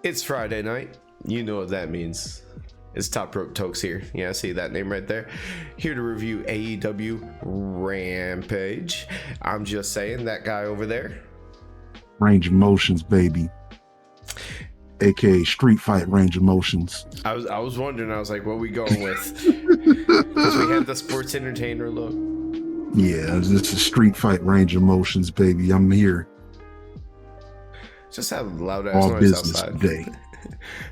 It's Friday night. You know what that means. It's Top Rope Tokes here. Yeah, see that name right there? Here to review AEW Rampage. I'm just saying, that guy over there. Range of Motions, baby. AKA Street Fight Range of Motions. I was wondering, I was like, what are we going with? Because we had the sports entertainer look. Yeah, it's a Street Fight Range of Motions, baby. I'm here. Just have loud ass All noise business outside. today.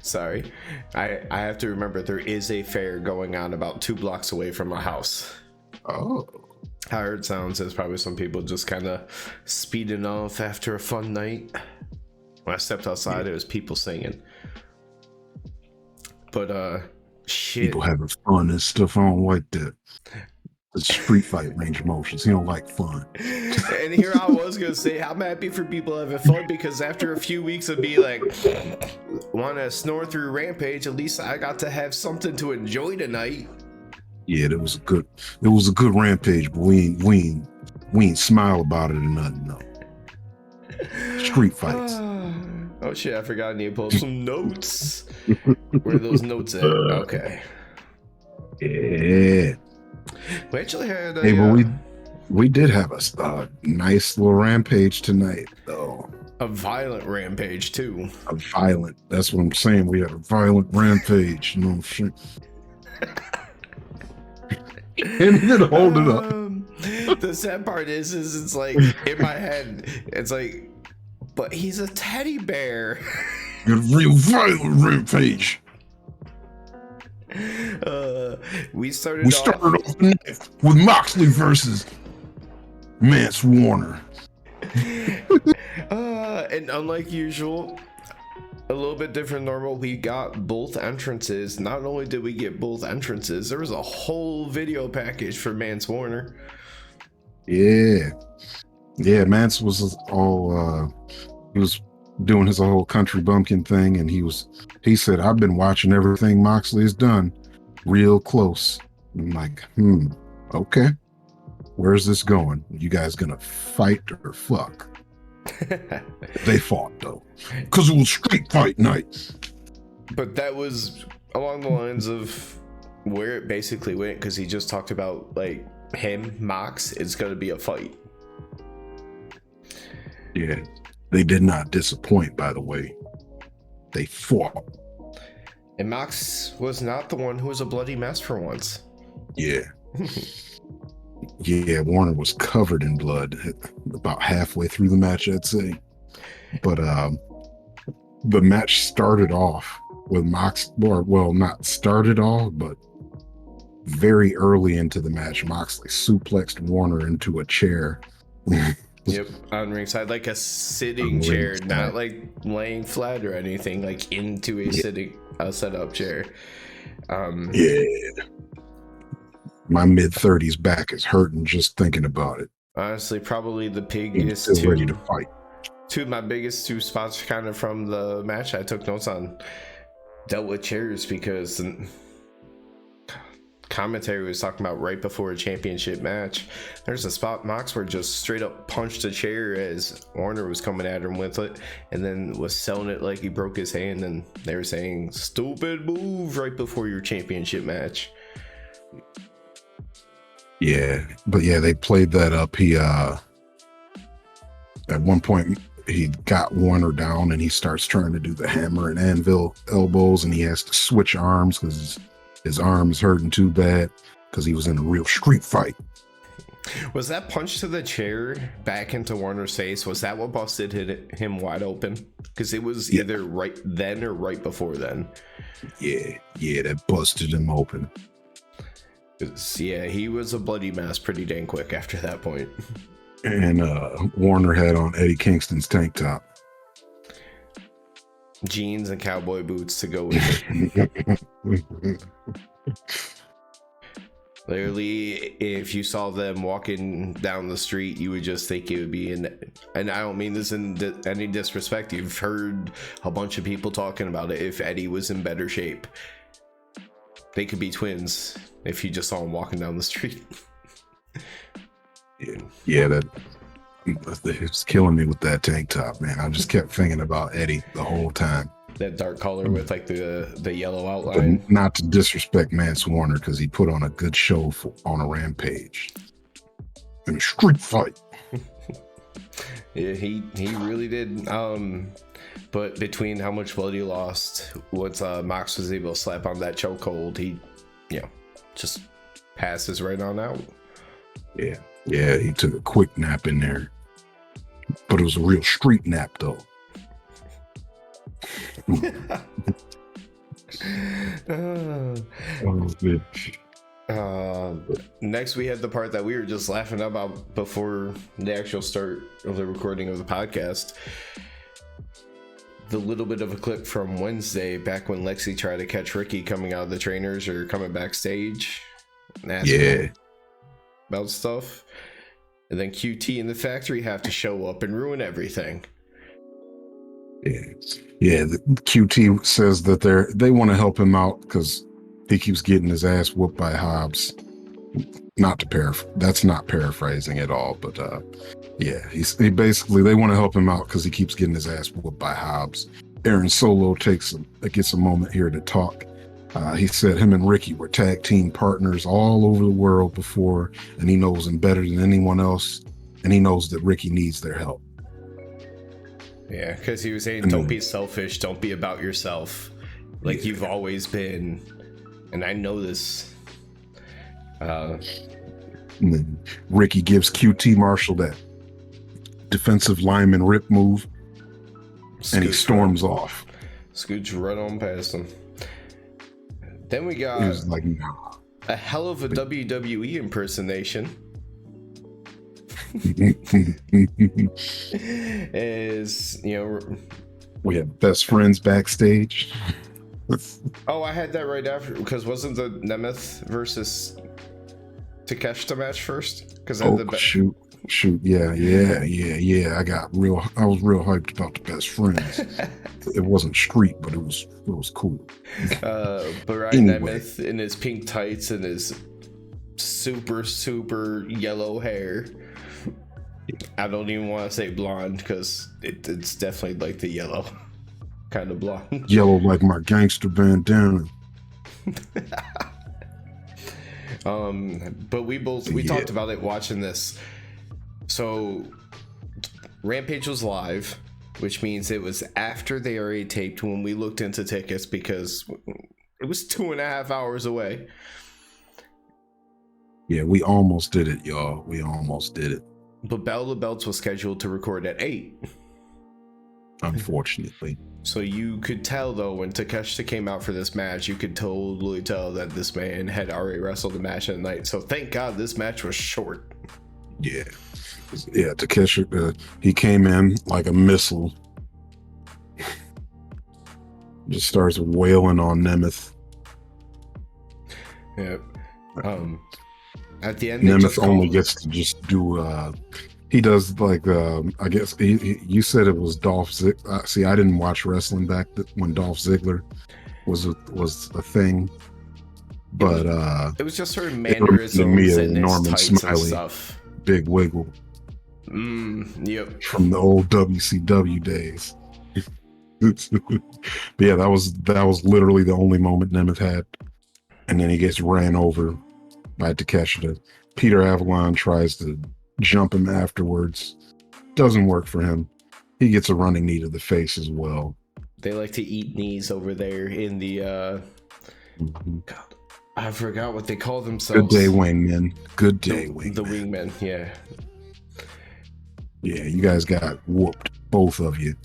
Sorry. I have to remember there is a fair going on about 2 blocks away from my house. Oh. I heard sounds. There's probably some people just kind of speeding off after a fun night. When I stepped outside, it was people singing. But, shit. People having fun and stuff. I don't like that. It's Street Fight Range of Motions. He don't like fun. And here I was going to say, I'm happy for people having fun, because after a few weeks of being like, want to snore through Rampage, at least I got to have something to enjoy tonight. Yeah, it was a good Rampage, but we ain't smile about it or nothing, no. Street fights. Oh shit, I forgot I need to pull some notes. Where are those notes at? Okay. Yeah. We actually had but we did have a nice little rampage tonight, though. A violent rampage too. That's what I'm saying. We had a violent rampage. You know what I'm saying? And then hold it up. The sad part is it's like in my head, it's like, but he's a teddy bear. A real violent rampage. We started off the night with Moxley versus Mance Warner. And unlike usual, a little bit different than normal, we got both entrances. Not only did we get both entrances, there was a whole video package for Mance Warner. Yeah, Mance was all he was doing his whole country bumpkin thing, and he said, I've been watching everything Moxley has done real close. I'm like, okay, where's this going? You guys gonna fight or fuck? They fought though, because it was street fight night. But that was along the lines of where it basically went, because he just talked about like him, Mox, it's gonna be a fight. Yeah, they did not disappoint, by the way. They fought. And Mox was not the one who was a bloody mess for once. Yeah. Yeah, Warner was covered in blood about halfway through the match, I'd say. But the match started off with not started off, but very early into the match, Moxley suplexed Warner into a chair. Yep, on ringside, like a sitting chair, not like laying flat or anything, like into a setup chair. Yeah. My mid-30s back is hurting just thinking about it. Honestly, probably the biggest ready to fight. My biggest 2 spots kind of from the match I took notes on dealt with chairs, because the commentary was talking about right before a championship match, there's a spot Mox where just straight up punched a chair as Warner was coming at him with it, and then was selling it like he broke his hand, and they were saying stupid move right before your championship match. Yeah, but yeah, they played that up. He at one point he got Warner down, and he starts trying to do the hammer and anvil elbows, and he has to switch arms because his arm is hurting too bad because he was in a real street fight. Was that punch to the chair back into Warner's face, was that what busted him wide open? Because it was either right then or right before then. Yeah, that busted him open. Yeah, he was a bloody mess pretty dang quick after that point. And Warner had on Eddie Kingston's tank top. Jeans and cowboy boots to go with it. Literally, if you saw them walking down the street, you would just think it would be and I don't mean this in any disrespect, you've heard a bunch of people talking about it, if Eddie was in better shape. They could be twins if you just saw them walking down the street. Yeah, that it was killing me with that tank top, man. I just kept thinking about Eddie the whole time. that dark color with like the yellow But outline. not to disrespect Mance Warner, because he put on a good show on a Rampage in a street fight. Yeah, he really did. But between how much blood he lost, once Mox was able to slap on that chokehold, he, just passes right on out. Yeah, he took a quick nap in there, but it was a real street nap though. Next we had the part that we were just laughing about before the actual start of the recording of the podcast. The little bit of a clip from Wednesday, back when Lexi tried to catch Ricky coming out of the trainers or coming backstage and asking about stuff, and then QT and the factory have to show up and ruin everything. The QT says that they want to help him out because he keeps getting his ass whooped by Hobbs. That's not paraphrasing at all, but he basically, they want to help him out because he keeps getting his ass whooped by Hobbs. Aaron Solo gets a moment here to talk. He said him and Ricky were tag team partners all over the world before, and he knows them better than anyone else, and he knows that Ricky needs their help. Yeah, because he was saying, don't be selfish, don't be about yourself, like you've always been, and I know this. And then Ricky gives QT Marshall that defensive lineman rip move, and he storms off. Scoots right on past him. Then we got he was like, nah. A hell of a WWE impersonation. Is, we have best friends backstage. Oh, I had that right after, because wasn't the Nemeth versus Takeshita match first? Because shoot, yeah. I was real hyped about the best friends. It wasn't street, but it was cool. But Ryan Nemeth in his pink tights and his super yellow hair. I don't even want to say blonde because it's definitely like the yellow kind of blonde. Yellow like my gangster bandana. But we talked about it watching this. So Rampage was live, which means it was after they already taped when we looked into tickets, because it was 2.5 hours away. Yeah, we almost did it, y'all. We almost did it. But Battle of the Belts was scheduled to record at 8. Unfortunately. So you could tell, though, when Takeshita came out for this match, you could totally tell that this man had already wrestled the match at night. So thank God this match was short. Yeah. Takeshita, he came in like a missile. Just starts wailing on Nemeth. Yeah. At the end, Nemeth only gets to just do. He does like I guess you said it was Dolph Ziggler. See, I didn't watch wrestling back when Dolph Ziggler was a thing, but it was just sort of mannerisms and Norman Smiley stuff. Big wiggle. Yep. From the old WCW days. But yeah, that was literally the only moment Nemeth had, and then he gets ran over by Takeshita. Peter Avalon tries to jump him afterwards. Doesn't work for him. He gets a running knee to the face as well. They like to eat knees over there in the God, I forgot what they call themselves. Good day, wingmen. Good day, wingmen. The wingmen, yeah. Yeah, you guys got whooped, both of you,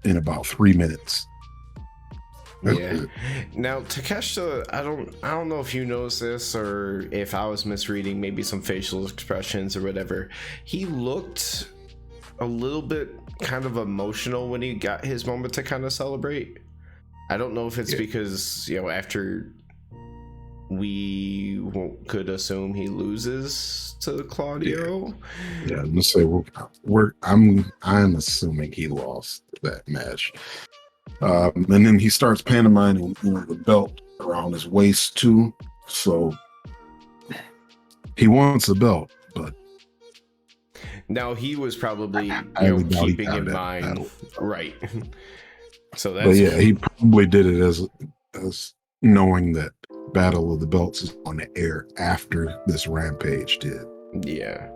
in about 3 minutes. Yeah. Now Takeshita, I don't know if you noticed this or if I was misreading maybe some facial expressions or whatever. He looked a little bit kind of emotional when he got his moment to kind of celebrate. I don't know if it's because, after we could assume he loses to Claudio. Yeah, let's say I'm assuming he lost that match. And then he starts pantomiming, the belt around his waist too. So he wants a belt, but now he was probably keeping in mind, right? So But that's yeah, he probably did it as knowing that Battle of the Belts is on the air after this Rampage did. yeah.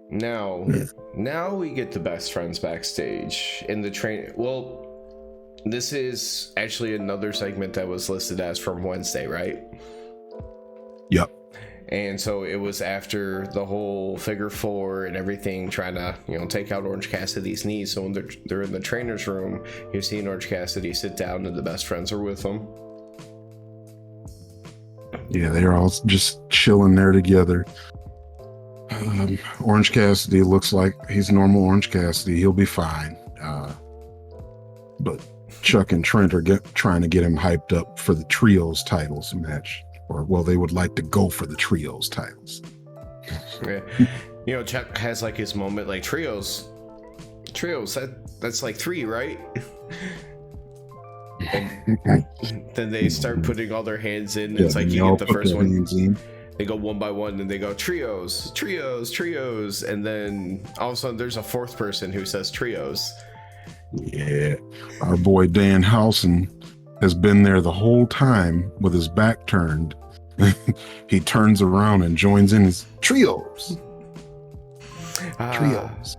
Now, Yeah. now we get the best friends backstage in the train. Well, this is actually another segment that was listed as from Wednesday, right? Yep. And so it was after the whole figure four and everything, trying to, take out Orange Cassidy's knees. So when they're in the trainer's room, you're seeing Orange Cassidy sit down and the best friends are with him. Yeah, they're all just chilling there together. Orange Cassidy looks like he's normal Orange Cassidy. He'll be fine. But Chuck and Trent are trying to get him hyped up for the trios titles match. Or, well, they would like to go for the trios titles. Yeah. Chuck has like his moment, like trios, that's like 3, right? And then they start putting all their hands in. It's like you get the first one. They go one by one and they go trios. And then all of a sudden there's a fourth person who says trios. Yeah. Our boy Dan Housen has been there the whole time with his back turned. He turns around and joins in his trios. Trios.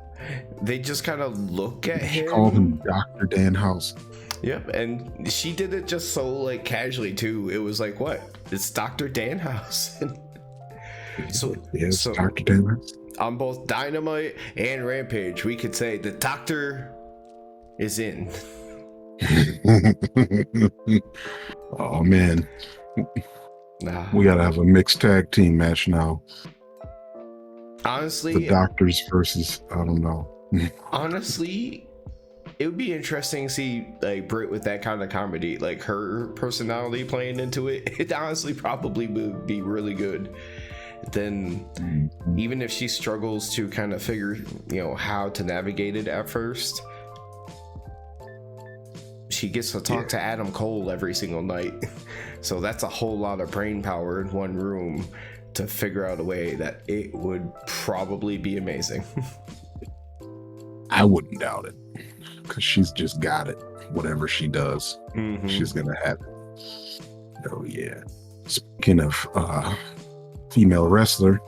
They just kind of look at him. Called him Dr. Dan Housen. Yep, and she did it just so like casually too. It was like, what? It's Dr. Dan Housen. So Dr. Dan Housen. On both Dynamite and Rampage, we could say the doctor is in. Oh man. We gotta have a mixed tag team match now. Honestly, the Doctors versus, I don't know. Honestly, it would be interesting to see like Britt with that kind of comedy, like her personality playing into it. It honestly probably would be really good. Then even if she struggles to kind of figure, how to navigate it at first, she gets to talk to Adam Cole every single night. So that's a whole lot of brain power in one room to figure out a way that it would probably be amazing. I wouldn't doubt it, because she's just got it. Whatever she does, she's gonna have it. Oh yeah. Speaking of female wrestler,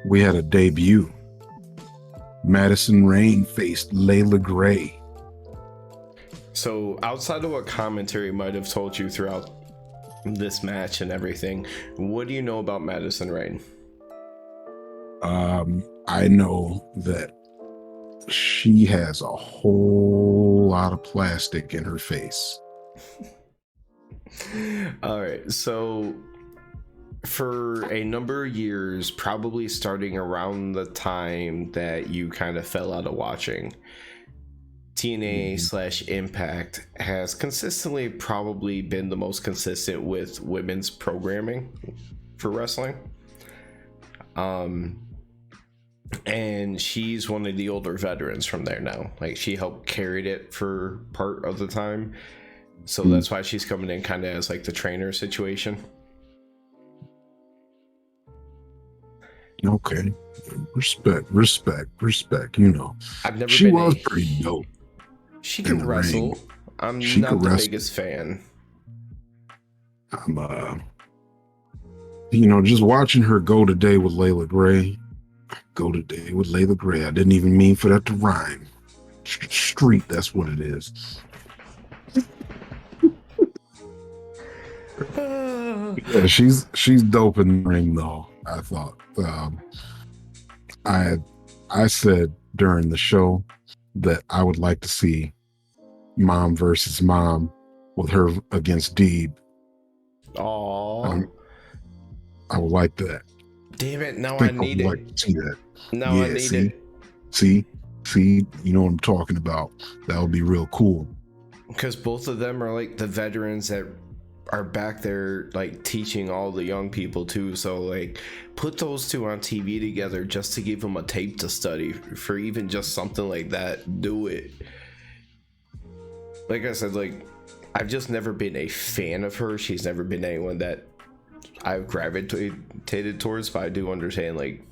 we had a debut. Madison Rayne faced Layla Gray. So outside of what commentary might have told you throughout this match and everything, what do you know about Madison Rayne? I know that she has a whole lot of plastic in her face. All right, so for a number of years, probably starting around the time that you kind of fell out of watching, TNA / Impact has consistently probably been the most consistent with women's programming for wrestling. And she's one of the older veterans from there now. Like, she helped carried it for part of the time. So that's why she's coming in kind of as like the trainer situation. Okay. Respect. I've never she been was pretty dope. She can wrestle. I'm not the biggest fan. I'm just watching her go today with Layla Gray. I didn't even mean for that to rhyme. Street, that's what it is. Yeah, she's dope in the ring though, I thought. I said during the show that I would like to see mom versus mom with her against Deeb. Aww. I would like that. Damn it, now I need it. Like to see that. Now I need it. See, you know what I'm talking about. That would be real cool. Because both of them are like the veterans that are back there like teaching all the young people too. So like put those two on TV together just to give them a tape to study for even just something like that. Do it. Like I said, like I've just never been a fan of her. She's never been anyone that I've gravitated towards, but I do understand like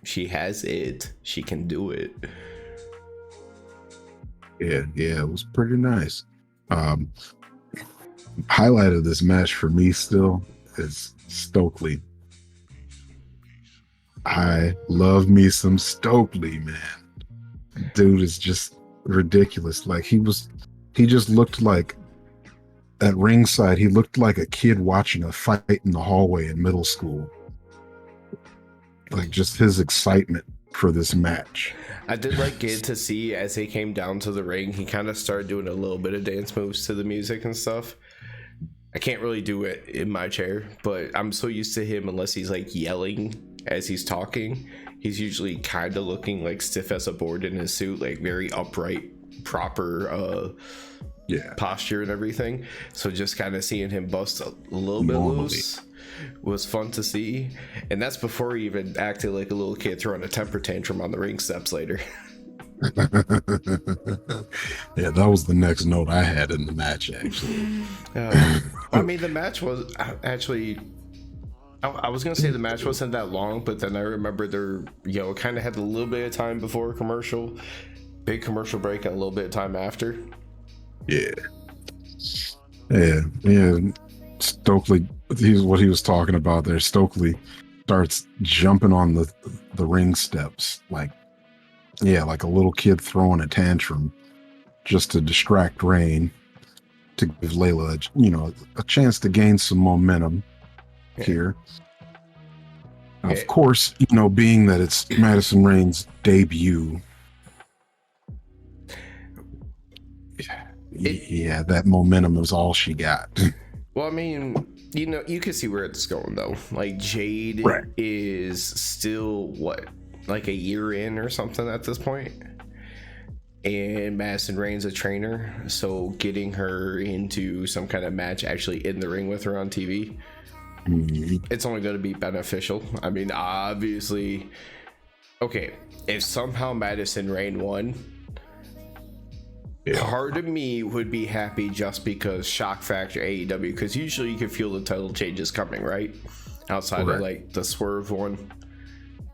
she has it. She can do it. Yeah, it was pretty nice. Um, Highlight of this match for me still is Stokely. I love me some Stokely, man. Dude is just ridiculous. Like he just looked like at ringside, he looked like a kid watching a fight in the hallway in middle school. Like just his excitement for this match. I did like get to see as he came down to the ring, he kind of started doing a little bit of dance moves to the music and stuff. I can't really do it in my chair, but I'm so used to him unless he's like yelling as he's talking. He's usually kind of looking like stiff as a board in his suit, like very upright, proper posture and everything. So just kind of seeing him bust a little bit loose was fun to see. And that's before he even acted like a little kid throwing a temper tantrum on the ring steps later. Yeah, that was the next note I had in the match, actually. I mean, the match was actually, I was gonna say the match wasn't that long, but then I remember there, kind of had a little bit of time before commercial, big commercial break, and a little bit of time after. Yeah. Stokely, he's what he was talking about there. Stokely starts jumping on the ring steps like a little kid throwing a tantrum just to distract Rain, to give Layla a chance to gain some momentum here. Of course, being that it's Madison Rain's debut, that momentum is all she got. Well, I mean, you can see where it's going though. Like Jade is still like a year in or something at this point, and Madison Rain's a trainer, so getting her into some kind of match actually in the ring with her on TV, it's only going to be beneficial. I mean, obviously, okay, if somehow Madison Rain won, part of me would be happy just because shock factor AEW, because usually you can feel the title changes coming, right? Outside of like the Swerve one.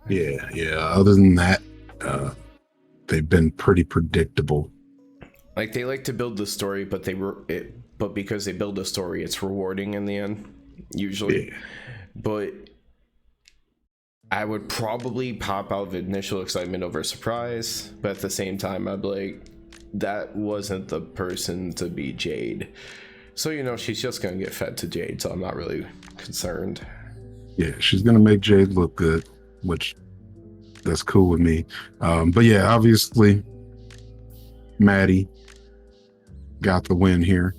Yeah. Other than that, they've been pretty predictable. Like they like to build the story, but because they build a story, it's rewarding in the end, usually. Yeah. But I would probably pop out of initial excitement over surprise, but at the same time, I'd be like, that wasn't the person to be Jade. So, she's just going to get fed to Jade, so I'm not really concerned. Yeah, she's going to make Jade look good, which that's cool with me. But yeah, obviously, Maddie got the win here.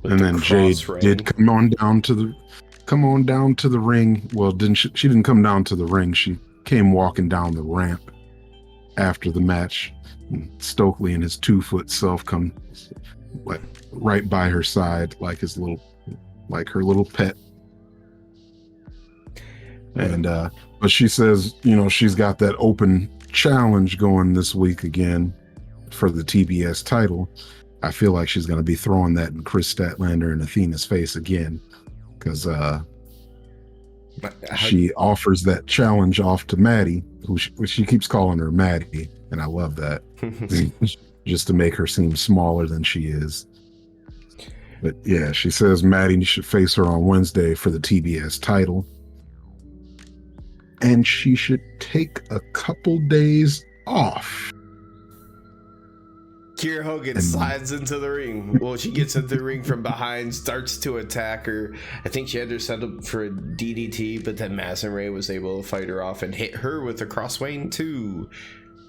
And then Jade did come on down to the ring. Well, she didn't come down to the ring. She came walking down the ramp after the match. Stokely and his 2-foot self come right by her side, like her little pet. And but she says, she's got that open challenge going this week again for the TBS title. I feel like she's going to be throwing that in Chris Statlander and Athena's face again, because she offers that challenge off to Maddie, who she keeps calling her Maddie, and I love that. Just to make her seem smaller than she is. But yeah, she says Maddie should face her on Wednesday for the TBS title, and she should take a couple days off. Kiera Hogan slides into the ring. Well, she gets into the ring from behind, starts to attack her. I think she had her set up for a DDT, but then Madison Rain was able to fight her off and hit her with a crossway too.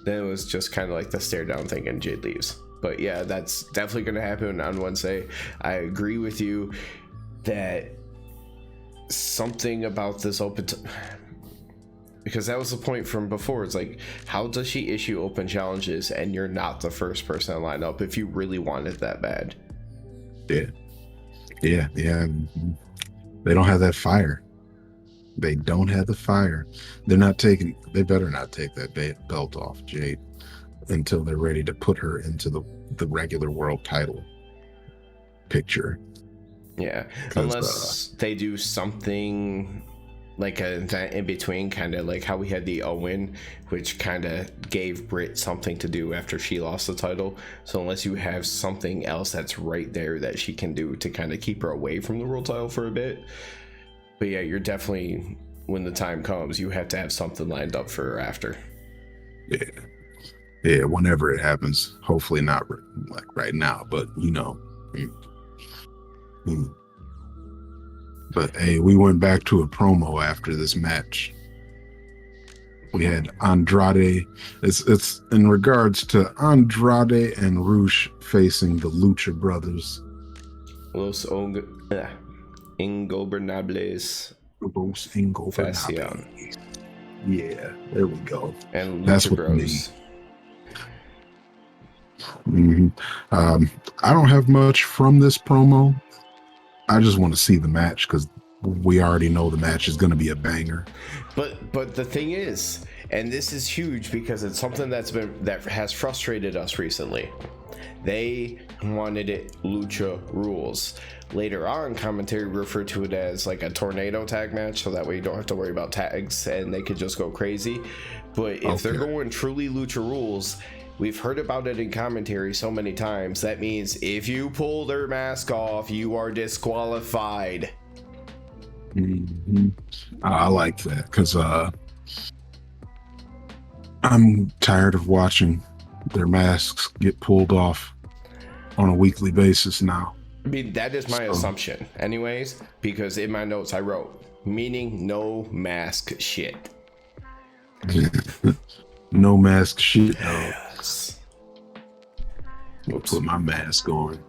Then it was just kind of like the stare down thing, and Jade leaves. But yeah, that's definitely going to happen on Wednesday. I agree with you that something about this because that was the point from before. It's like, how does she issue open challenges and you're not the first person to line up if you really want it that bad? Yeah. They don't have that fire. They don't have the fire. They better not take that belt off Jade until they're ready to put her into the regular world title picture. Yeah, unless they do something like an event in between, kind of like how we had the Owen, which kind of gave Britt something to do after she lost the title. So unless you have something else that's right there that she can do to kind of keep her away from the world title for a bit. But yeah, you're definitely, when the time comes, you have to have something lined up for her after. Yeah, whenever it happens. Hopefully not like right now, but you know. But hey, we went back to a promo after this match. We had Andrade. It's in regards to Andrade and Rush facing the Lucha Brothers. Los Ingobernables. Los Ingobernables. Yeah, there we go. And That's Lucha what Bros. I don't have much from this promo. I just want to see the match because we already know the match is going to be a banger. But the thing is, and this is huge because it's something that has frustrated us recently. They wanted it Lucha rules. Later on, commentary referred to it as like a tornado tag match, so that way you don't have to worry about tags and they could just go crazy. But if they're going truly Lucha rules, we've heard about it in commentary so many times. That means if you pull their mask off, you are disqualified. I like that because I'm tired of watching their masks get pulled off on a weekly basis now. I mean, that is my assumption anyways, because in my notes I wrote, meaning no mask shit. No mask shit. Yes. Put my mask on.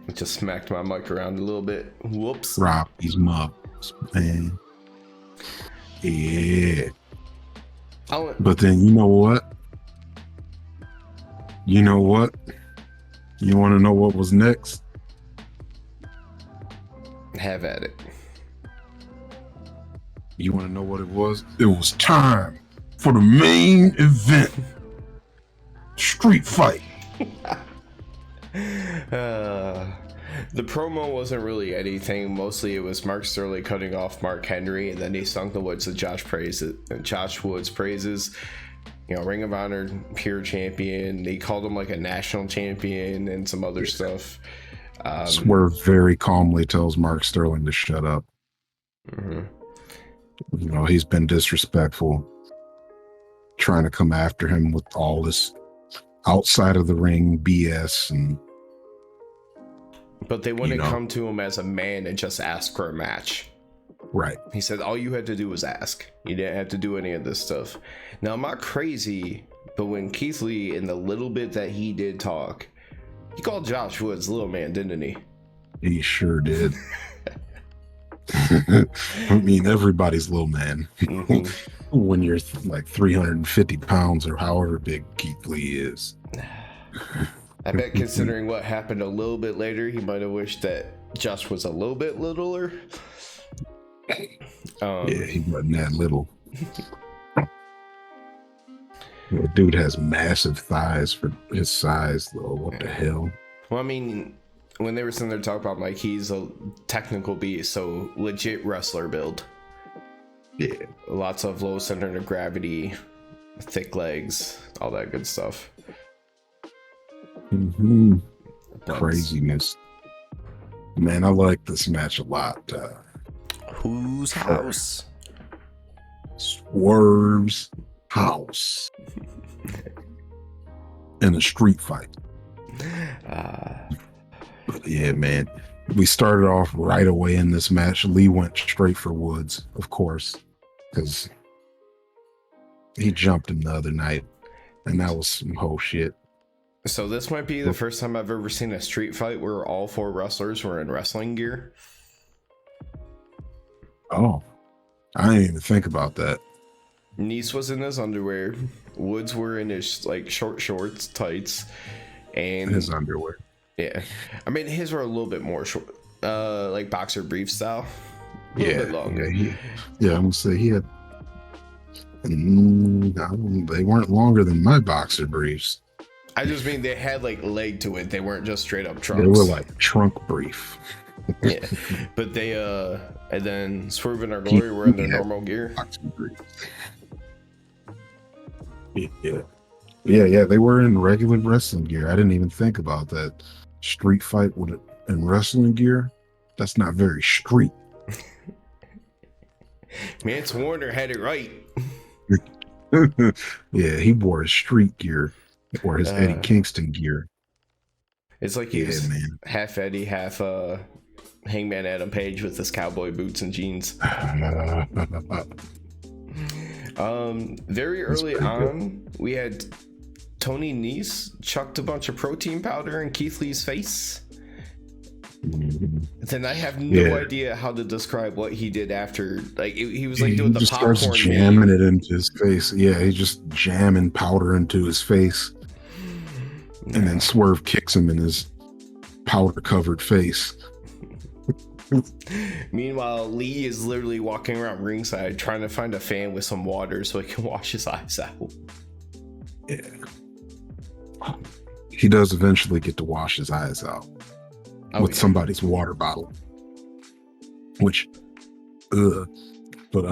I just smacked my mic around a little bit. Whoops. Rob these mugs, man. Yeah. But then you know what? You want to know what was next? Have at it. You want to know what it was? It was time for the main event. Street fight. The promo wasn't really anything. Mostly it was Mark Sterling cutting off Mark Henry, and then he sung the words of Josh Woods praises. You know, Ring of Honor pure champion. They called him like a national champion and some other stuff. Swerve very calmly tells Mark Sterling to shut up. You know, he's been disrespectful, trying to come after him with all this outside of the ring BS. But they wouldn't come to him as a man and just ask for a match. Right. He said all you had to do was ask. You didn't have to do any of this stuff. Now, I'm not crazy, but when Keith Lee, in the little bit that he did talk, he called Josh Woods little man, didn't he? He sure did. I mean, everybody's little man. When you're like 350 pounds or however big Keith Lee is. I bet considering what happened a little bit later, he might have wished that Josh was a little bit littler. Yeah, he wasn't that little. The dude has massive thighs for his size, though. What the hell? Well, I mean, when they were sitting there talking about like he's a technical beast, so legit wrestler build. Yeah. Lots of low center of gravity, thick legs, all that good stuff. Craziness. Man, I like this match a lot. Whose house? Swerve's house. In a street fight. But yeah, man. We started off right away in this match. Lee went straight for Woods, of course, because he jumped him the other night, and that was some whole shit. So this might be the first time I've ever seen a street fight where all four wrestlers were in wrestling gear. Oh, I didn't even think about that. Nice was in his underwear. Woods were in his like short shorts, tights, and his underwear. Yeah, I mean his were a little bit more short, like boxer brief style. A little bit longer. Yeah, I'm gonna say he had. They weren't longer than my boxer briefs. I just mean they had like leg to it. They weren't just straight up trunks. They were like trunk brief. Yeah, but they and then Swerve and Our Glory were in their normal gear. Yeah. They were in regular wrestling gear. I didn't even think about that. Street fight with in wrestling gear. That's not very street. Mance Warner had it right. Yeah, he wore his street gear or his Eddie Kingston gear. It's like he was half Eddie, half Hangman Adam Page with his cowboy boots and jeans. Very early on, we had Tony Nese chucked a bunch of protein powder in Keith Lee's face. Then I have no idea how to describe what he did after. Like he was like doing the popcorn. Starts jamming it into his face. Yeah, he's just jamming powder into his face, and then Swerve kicks him in his powder-covered face. Meanwhile, Lee is literally walking around ringside trying to find a fan with some water so he can wash his eyes out. Yeah, he does eventually get to wash his eyes out. With somebody's water bottle, which but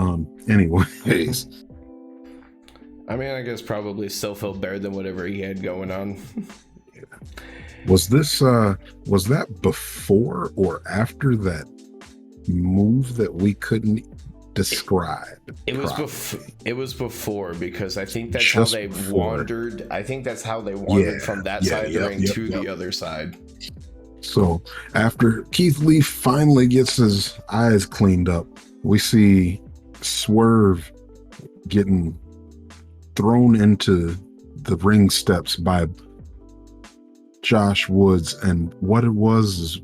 anyways, I mean, I guess probably still felt better than whatever he had going on. Yeah. Was that before or after that move that we couldn't describe? It was before, because I think that's just how they wandered. I think that's how they wandered from that side of the ring to the other side. So after Keith Lee finally gets his eyes cleaned up, we see Swerve getting thrown into the ring steps by Josh Woods. And what it was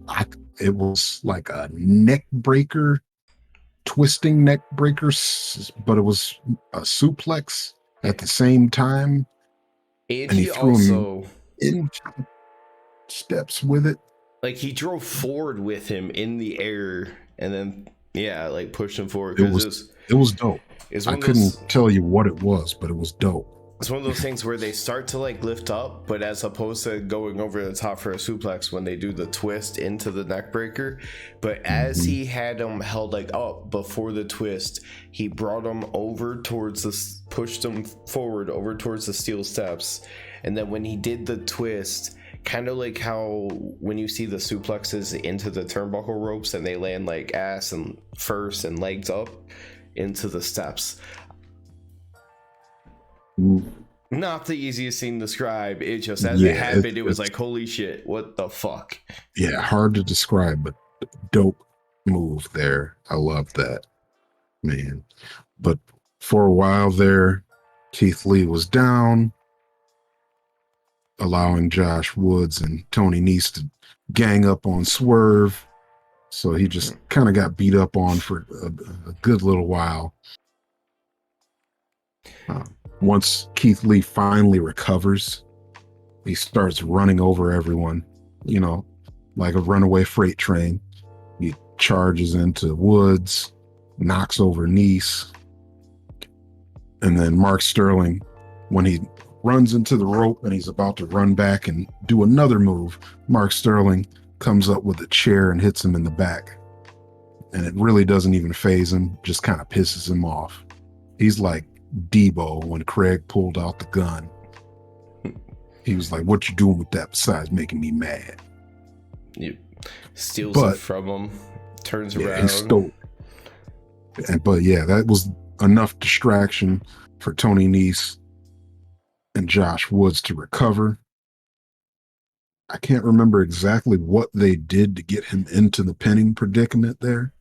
it was like a neck breaker, twisting neck breaker, but it was a suplex at the same time. And he threw him in steps with it. Like he drove forward with him in the air, and then like pushed him forward. It was dope. I couldn't tell you what it was, but it was dope. It's one of those things where they start to like lift up, but as opposed to going over the top for a suplex when they do the twist into the neck breaker, but as he had him held like up before the twist, he brought him over pushed him forward over towards the steel steps, and then when he did the twist, kind of like how when you see the suplexes into the turnbuckle ropes and they land like ass and first and legs up into the steps. Not the easiest thing to describe. It just, as it happened, it was like, holy shit, what the fuck? Yeah, hard to describe, but dope move there. I love that, man. But for a while there, Keith Lee was down, allowing Josh Woods and Tony Nese to gang up on Swerve. So he just kind of got beat up on for a good little while. Once Keith Lee finally recovers, he starts running over everyone, like a runaway freight train. He charges into Woods, knocks over Nese. And then Mark Sterling, when he runs into the rope and he's about to run back and do another move, Mark Sterling comes up with a chair and hits him in the back. And it really doesn't even faze him, just kind of pisses him off. He's like Debo when Craig pulled out the gun. He was like, what you doing with that besides making me mad? He steals it from him, turns around. And stole. But that was enough distraction for Tony Nese and Josh Woods to recover. I can't remember exactly what they did to get him into the pinning predicament there.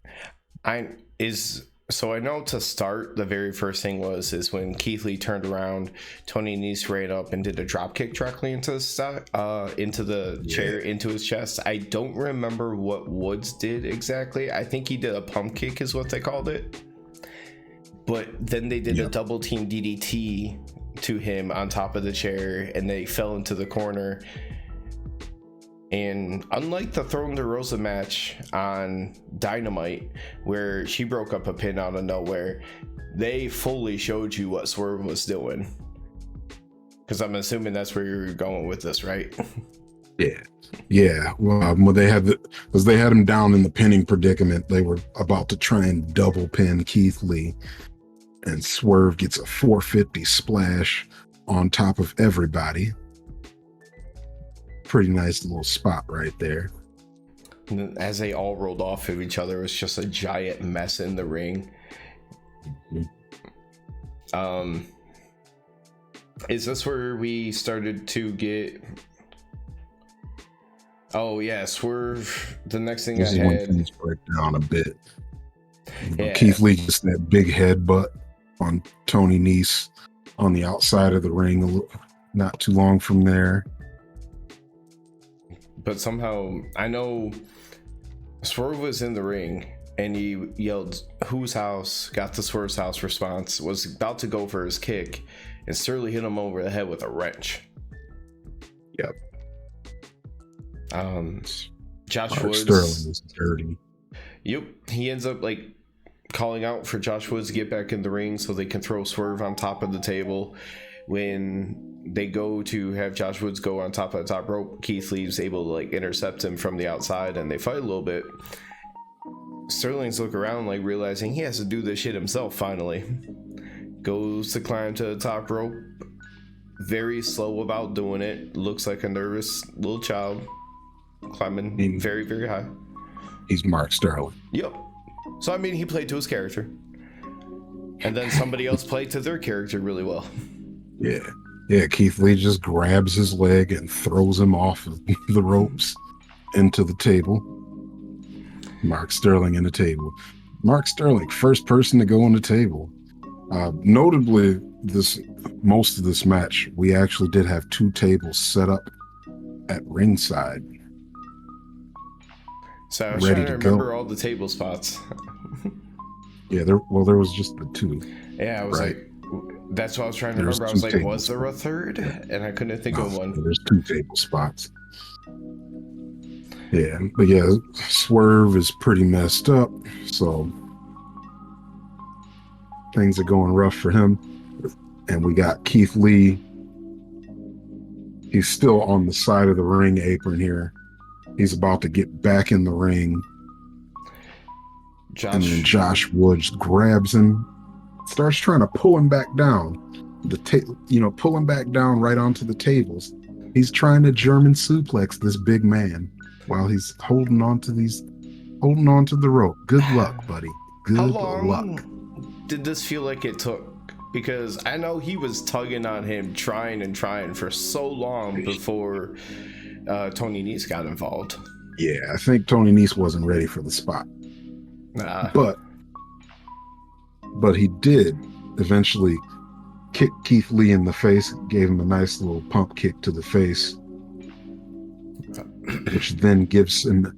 So I know to start, the very first thing is when Keith Lee turned around, Tony Nese ran up and did a drop kick directly into the chair, into his chest. I don't remember what Woods did exactly. I think he did a pump kick is what they called it. But then they did a double team DDT to him on top of the chair, and they fell into the corner. And unlike the Thunder Rosa match on Dynamite, where she broke up a pin out of nowhere, they fully showed you what Swerve was doing. Because I'm assuming that's where you're going with this, right? Yeah. Yeah. Well, when they had because they had him down in the pinning predicament, they were about to try and double pin Keith Lee, and Swerve gets a 450 splash on top of everybody. Pretty nice little spot right there. And as they all rolled off of each other, it was just a giant mess in the ring. Is this where we started to get? Oh yeah, Swerve. The next thing This I is when had. things break down a bit. Yeah. Keith Lee gets that big headbutt on Tony Nese on the outside of the ring, not too long from there. But somehow, I know Swerve was in the ring and he yelled, "Whose house?" Got the Swerve's house response, was about to go for his kick, and Sterling hit him over the head with a wrench. Yep. Josh Woods. Sterling is dirty. Yep. He ends up like calling out for Josh Woods to get back in the ring so they can throw Swerve on top of the table. When they go to have Josh Woods go on top of the top rope, Keith Lee's able to like intercept him from the outside and they fight a little bit. Sterling's look around like realizing he has to do this shit himself finally. Goes to climb to the top rope. Very slow about doing it. Looks like a nervous little child. Climbing very, very high. He's Mark Sterling. Yep. So I mean he played to his character. And then somebody else played to their character really well. Yeah. Yeah, Keith Lee just grabs his leg and throws him off of the ropes into the table. Mark Sterling in the table. Mark Sterling, first person to go on the table. Notably, most of this match, we actually did have 2 tables set up at ringside. So I was trying to remember all the table spots. Yeah, there was just the 2. Yeah, I was like, that's what I was trying to remember. I was like, was there a third? And I couldn't think of one. There's 2 table spots. Yeah, but yeah, Swerve is pretty messed up, so things are going rough for him. And we got Keith Lee. He's still on the side of the ring apron here. He's about to get back in the ring. And then Josh Woods grabs him, starts trying to pull him back down. Pull him back down right onto the tables. He's trying to German suplex this big man while he's holding on to the rope. Good luck, buddy. Good luck. How long did this feel like it took? Because I know he was tugging on him, trying for so long before Tony Nese got involved. Yeah, I think Tony Nese wasn't ready for the spot. But he did eventually kick Keith Lee in the face, gave him a nice little pump kick to the face, which then gives him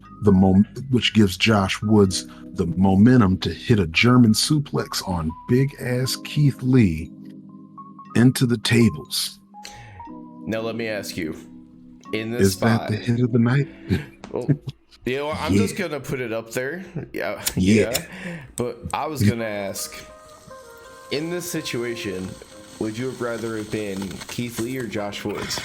which gives Josh Woods the momentum to hit a German suplex on big ass Keith Lee into the tables. Now let me ask you, in this spot, that the hit of the night? Well, I'm just gonna put it up there. Yeah. But I was gonna ask, in this situation, would you have rather have been Keith Lee or Josh Woods?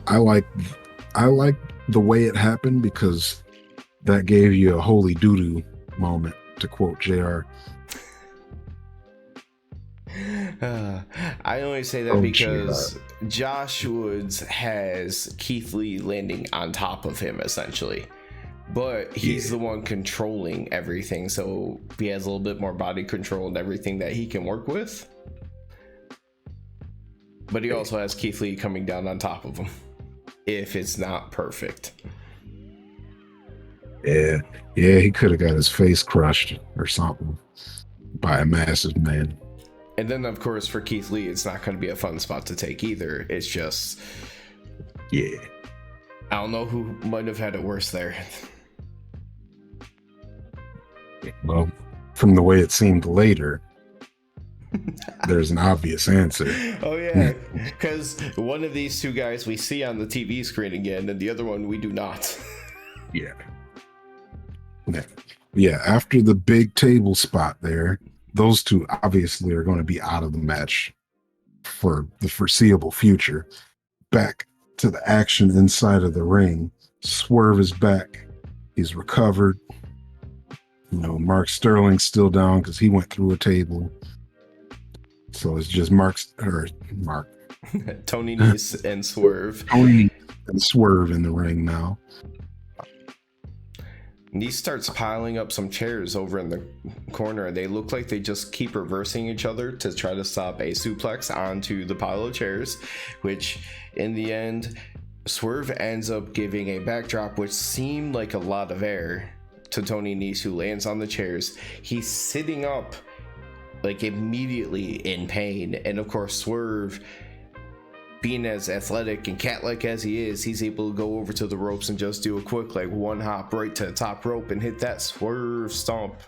I like the way it happened because that gave you a holy doo-doo moment, to quote JR. I only say that because Josh Woods has Keith Lee landing on top of him essentially, but he's the one controlling everything, so he has a little bit more body control and everything that he can work with. But he also has Keith Lee coming down on top of him if it's not perfect. Yeah, he could have got his face crushed or something by a massive man. And then, of course, for Keith Lee, it's not going to be a fun spot to take either. It's just... Yeah. I don't know who might have had it worse there. Well, from the way it seemed later, there's an obvious answer. Oh, yeah. Because one of these 2 guys we see on the TV screen again, and the other one we do not. Yeah. Yeah, after the big table spot there, those 2 obviously are going to be out of the match for the foreseeable future. Back to the action inside of the ring. Swerve is back. He's recovered. Mark Sterling's still down because he went through a table. So it's just Mark. Tony Nese and Swerve. Tony and Swerve in the ring now. Nese starts piling up some chairs over in the corner, and they look like they just keep reversing each other to try to stop a suplex onto the pile of chairs, which in the end, Swerve ends up giving a backdrop, which seemed like a lot of air, to Tony Nese, who lands on the chairs. He's sitting up like immediately in pain, and of course Swerve, being as athletic and cat-like as he is, he's able to go over to the ropes and just do a quick one hop right to the top rope and hit that Swerve stomp.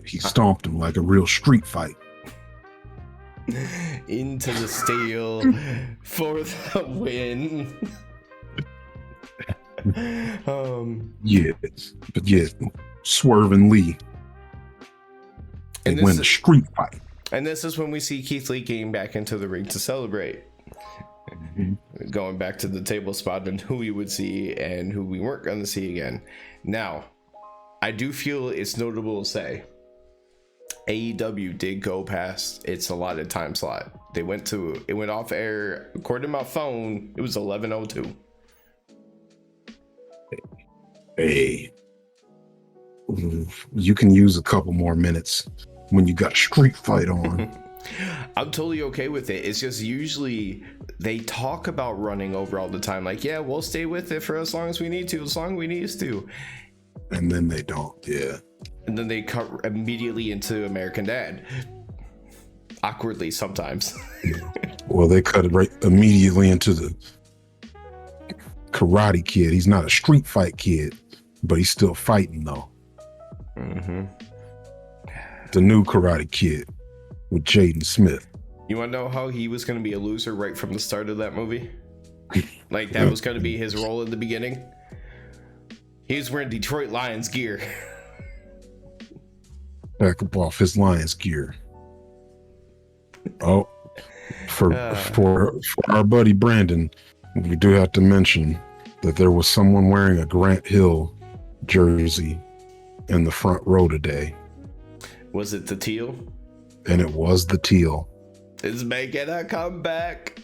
He stomped him like a real street fight. Into the steel for the win. Swerve and Lee. They win the street fight. And this is when we see Keith Lee getting back into the ring to celebrate. Mm-hmm. Going back to the table spot and who we would see and who we weren't going to see again. Now, I do feel it's notable to say AEW did go past its allotted time slot. It went off air, according to my phone, it was 11:02. Hey, you can use a couple more minutes when you got a street fight on. I'm totally okay with it. It's just usually they talk about running over all the time. Like, yeah, we'll stay with it for as long as we need to, as long as we need to. And then they don't, yeah. And then they cut immediately into American Dad. Awkwardly sometimes. Well, they cut it right immediately into the Karate Kid. He's not a street fight kid, but he's still fighting though. Mm-hmm. The new Karate Kid with Jaden Smith. You want to know how he was going to be a loser right from the start of that movie? Like that was going to be his role in the beginning. He was wearing Detroit Lions gear. Back up off his Lions gear. Oh, for our buddy Brandon, we do have to mention that there was someone wearing a Grant Hill jersey in the front row today. Was it the teal? And it was the teal. It's making a comeback.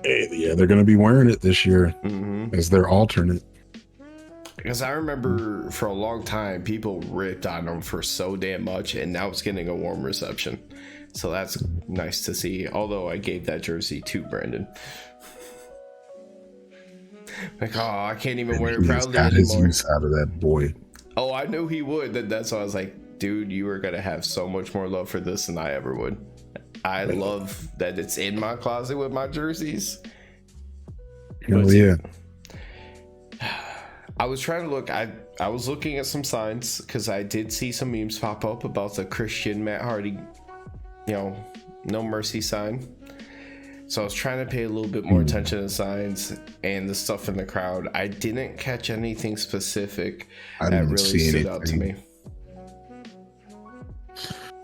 Yeah, they're going to be wearing it this year as their alternate. Because I remember for a long time, people ripped on them for so damn much, and now it's getting a warm reception. So that's nice to see. Although I gave that jersey to Brandon. Like, oh, I can't even wear it proudly anymore. His use out of that boy. Oh, I knew he would. That's why I was like, dude, you are going to have so much more love for this than I ever would. I love that it's in my closet with my jerseys. Oh, yeah. I was trying to look. I was looking at some signs because I did see some memes pop up about the Christian Matt Hardy, no mercy sign. So I was trying to pay a little bit more attention to the signs and the stuff in the crowd. I didn't catch anything specific that really stood out to me.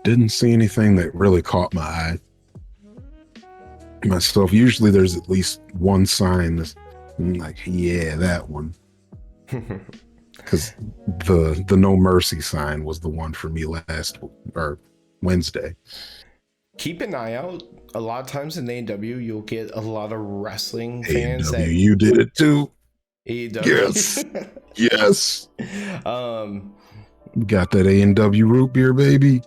Didn't see anything that really caught my eye. Myself, usually there's at least one sign that's like, yeah, that one. Because the no mercy sign was the one for me Wednesday. Keep an eye out. A lot of times in AEW, you'll get a lot of wrestling fans. AEW, you did it too. AEW. Yes. Got that A&W root beer, baby.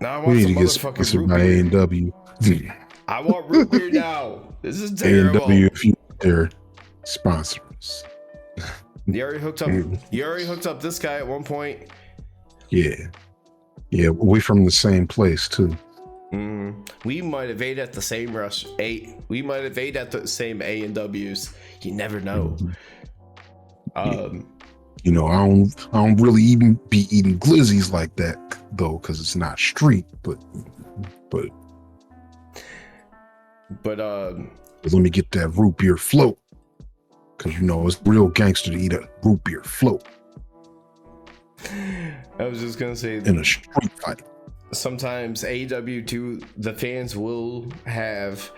Now I want some motherfucking root beer. A&W. I want root beer now. This is terrible. A&W, if you their sponsors. You already hooked up this guy at one point. Yeah, we from the same place too. We might have ate at the same we might have ate at the same A&Ws. You never know. I don't really even be eating glizzies like that though, because it's not street. But let me get that root beer float, because it's real gangster to eat a root beer float. I was just gonna say in a street fight. sometimes AEW too, the fans will have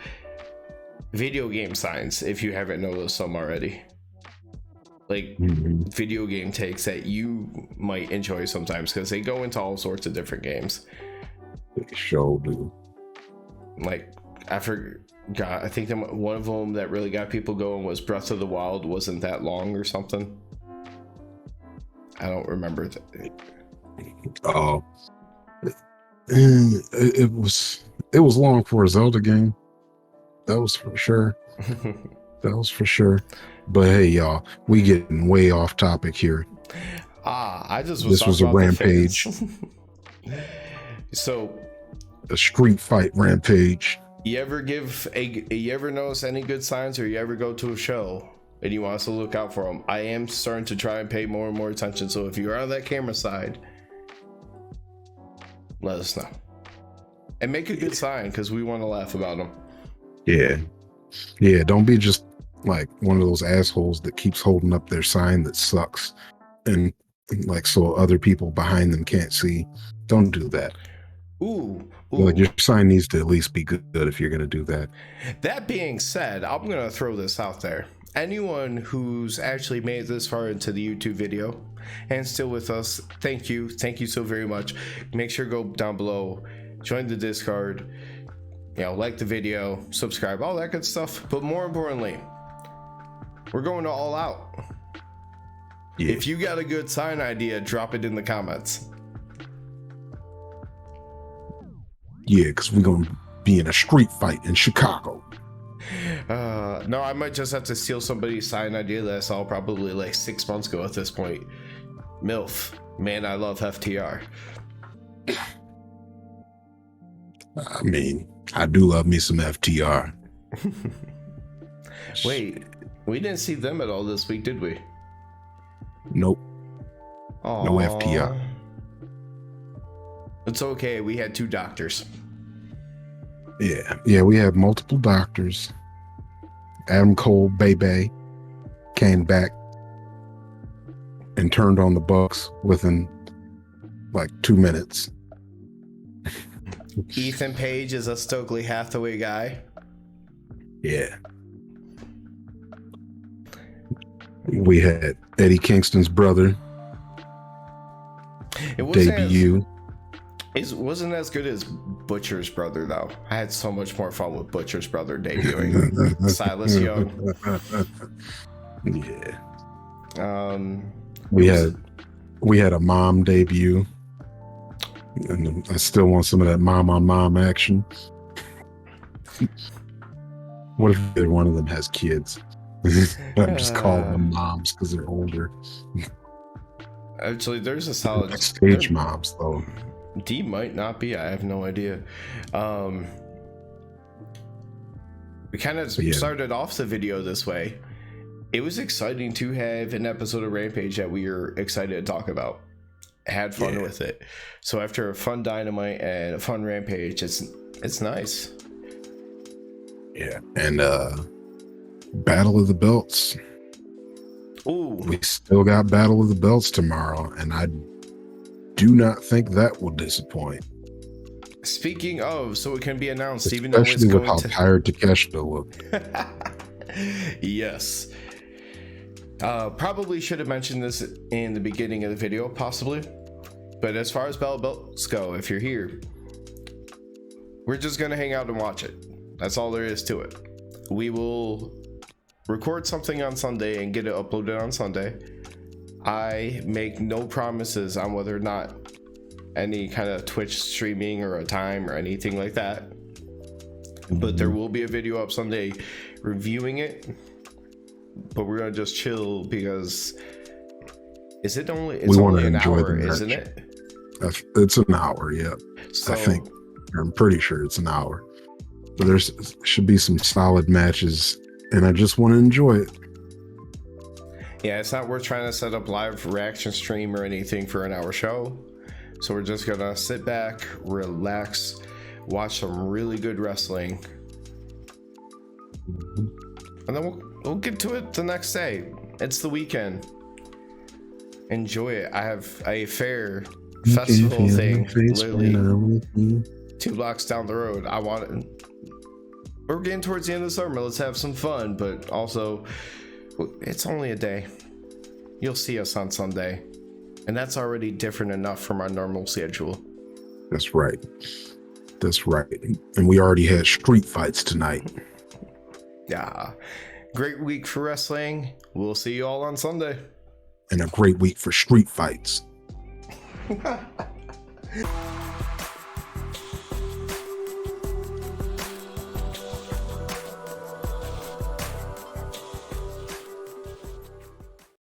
video game signs if you haven't noticed some already. Like video game takes that you might enjoy sometimes because they go into all sorts of different games. They sure do. Like I forgot, I think one of them that really got people going was Breath of the Wild wasn't that long or something. I don't remember. Oh, it was long for a Zelda game. That was for sure. That was for sure. But hey, y'all, we getting way off topic here. I just was. This was a rampage. So, a street fight rampage. You ever notice any good signs, or you ever go to a show and you want us to look out for them? I am starting to try and pay more and more attention. So if you're on that camera side, let us know and make a good sign because we want to laugh about them. Yeah. Don't be just like one of those assholes that keeps holding up their sign that sucks, and like so other people behind them can't see. Don't do that. Ooh. Like your sign needs to at least be good if you're going to do that. That being said, I'm going to throw this out there. Anyone who's actually made it this far into the YouTube video and still with us, thank you so very much. Make sure to go down below, join the Discord, like the video, subscribe, all that good stuff. But more importantly, we're going to all out. Yeah. If you got a good sign idea, drop it in the comments. Yeah, because we're going to be in a street fight in Chicago. No, I might just have to steal somebody's sign idea that I saw probably like 6 months ago at this point. MILF, man, I love FTR. I mean, I do love me some FTR. Wait, we didn't see them at all this week, did we? Nope. Aww. No FTR. It's okay, we had 2 doctors. Yeah, we have multiple doctors. Adam Cole, Bebe, came back and turned on the Bucks within like 2 minutes. Ethan Page is a Stokely Hathaway guy. Yeah. We had Eddie Kingston's brother debut. It wasn't as good as Butcher's brother, though. I had so much more fun with Butcher's brother debuting. Silas Young. Yeah. We had a mom debut, and I still want some of that mom on mom action. What if either one of them has kids? I'm just calling them moms because they're older. Actually, there's a solid stage moms though. D might not be. I have no idea. We kind of started off the video this way. It was exciting to have an episode of Rampage that we were excited to talk about. Had fun with it. So after a fun Dynamite and a fun Rampage, it's nice. Yeah, and Battle of the Belts. Ooh, we still got Battle of the Belts tomorrow, and I do not think that will disappoint. Speaking of, so it can be announced, especially even though it's going how tired Takeshita looked. Yes. Probably should have mentioned this in the beginning of the video, possibly. But as far as Battle Belts go, if you're here, we're just gonna hang out and watch it. That's all there is to it. We will record something on Sunday and get it uploaded on Sunday. I make no promises on whether or not any kind of Twitch streaming or a time or anything like that. But there will be a video up Sunday reviewing it. But we're gonna just chill because it's only an hour, isn't it? It's an hour, yeah. So, I'm pretty sure it's an hour. But there should be some solid matches, and I just want to enjoy it. Yeah, it's not worth trying to set up live reaction stream or anything for an hour show. So we're just gonna sit back, relax, watch some really good wrestling, and then we'll get to it the next day. It's the weekend. Enjoy it. I have a fair festival thing literally 2 blocks down the road. We're getting towards the end of the summer. Let's have some fun, but also it's only a day. You'll see us on Sunday, and that's already different enough from our normal schedule. That's right. And we already had street fights tonight. Yeah. Great week for wrestling. We'll see you all on Sunday. And a great week for street fights.